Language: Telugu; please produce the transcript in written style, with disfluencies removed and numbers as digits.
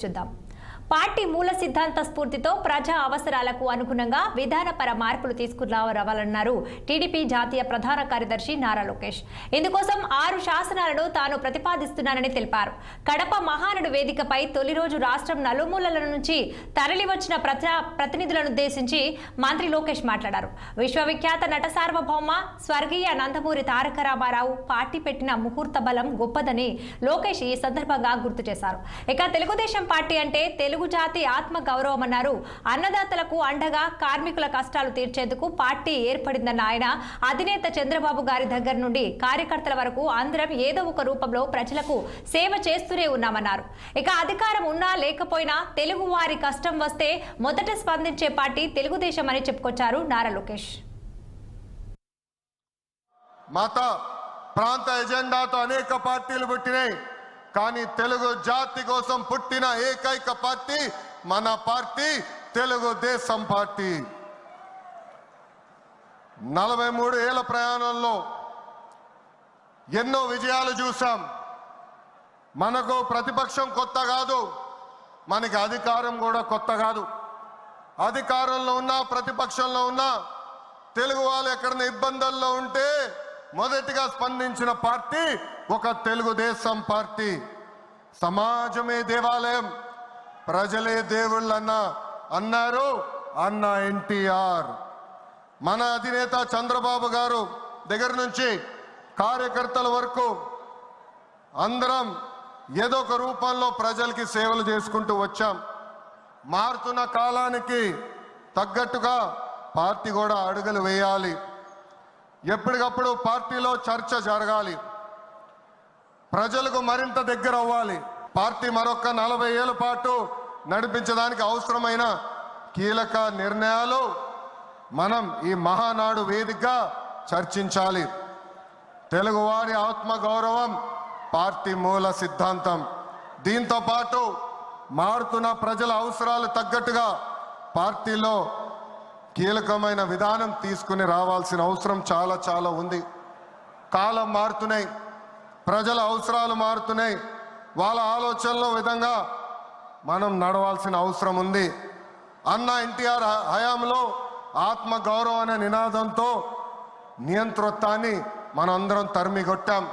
చూద్దాం. పార్టీ మూల సిద్ధాంత స్ఫూర్తితో ప్రజా అవసరాలకు అనుగుణంగా విధానపర మార్పులు తీసుకురావాలన్నారు టీడీపీ జాతీయ ప్రధాన కార్యదర్శి నారా లోకేష్. ఇందుకోసం 6 శాసనాలను తాను ప్రతిపాదిస్తున్నానని తెలిపారు. కడప మహానడు వేదికపై తొలి రోజు రాష్ట్రం నలుమూలల నుంచి తరలివచ్చిన ప్రతినిధులను ఉద్దేశించి మంత్రి లోకేష్ మాట్లాడారు. విశ్వవిఖ్యాత నట సార్వభౌమ స్వర్గీయ నందమూరి తారక రామారావు పార్టీ పెట్టిన ముహూర్త బలం గొప్పదని లోకేష్ ఈ సందర్భంగా గుర్తు చేశారు. ఇక తెలుగుదేశం పార్టీ అంటే తెలుగు జాతి ఆత్మ గౌరవం అన్నారు. అన్నదాతలకు అండగా కార్మికుల కష్టాలు తీర్చేందుకు పార్టీ ఏర్పడిందన్న ఆయన అధినేత చంద్రబాబు గారి దగ్గర నుండి కార్యకర్తల వరకు అందరం ఏదో ఒక రూపంలో ప్రజలకు సేవ చేస్తూనే ఉన్నామన్నారు. ఇక అధికారం ఉన్నా లేకపోయినా తెలుగు వారి కష్టం వస్తే మొదట స్పందించే పార్టీ తెలుగుదేశం అని చెప్పుకొచ్చారు నారా లోకేష్. మత ప్రాంత ఎజెండాతో అనేక పార్టీలు పుట్టినాయి, కానీ తెలుగు జాతి కోసం పుట్టిన ఏకైక పార్టీ మన పార్టీ తెలుగుదేశం పార్టీ. 43 ఏళ్ల ప్రయాణంలో ఎన్నో విజయాలు చూసాం. మనకు ప్రతిపక్షం కొత్త కాదు, మనకి అధికారం కూడా కొత్త కాదు. అధికారంలో ఉన్నా ప్రతిపక్షంలో ఉన్నా తెలుగు వాళ్ళు ఎక్కడైనా ఇబ్బందుల్లో ఉంటే మొదటిగా స్పందించిన పార్టీ ఒక తెలుగుదేశం పార్టీ. సమాజమే దేవాలయం, ప్రజలే దేవుళ్ళన్న అన్నారు అన్న ఎన్టీఆర్. మన అధినేత చంద్రబాబు గారు దగ్గర నుంచి కార్యకర్తల వరకు అందరం ఏదో ఒక రూపంలో ప్రజలకి సేవలు చేసుకుంటూ వచ్చాం. మారుతున్న కాలానికి తగ్గట్టుగా పార్టీ కూడా అడుగులు వేయాలి. ఎప్పటికప్పుడు పార్టీలో చర్చ జరగాలి, ప్రజలకు మరింత దగ్గర అవ్వాలి. పార్టీ మరొక 40 ఏళ్ల పాటు నడిపించడానికి అవసరమైన కీలక నిర్ణయాలు మనం ఈ మహానాడు వేదికగా చర్చించాలి. తెలుగువారి ఆత్మగౌరవం పార్టీ మూల సిద్ధాంతం. దీంతో పాటు మారుతున్న ప్రజల అవసరాలు తగ్గట్టుగా పార్టీలో కీలకమైన విధానం తీసుకుని రావాల్సిన అవసరం చాలా ఉంది. కాలం మారుతున్నాయి, ప్రజల అవసరాలు మారుతున్నాయి, వాళ్ళ ఆలోచనల విధంగా మనం నడవాల్సిన అవసరం ఉంది. అన్న ఎన్టీఆర్ హయాంలో ఆత్మ గౌరవం అనే నినాదంతో నియంతృత్వాన్ని మనందరం తరిమి కొట్టాం.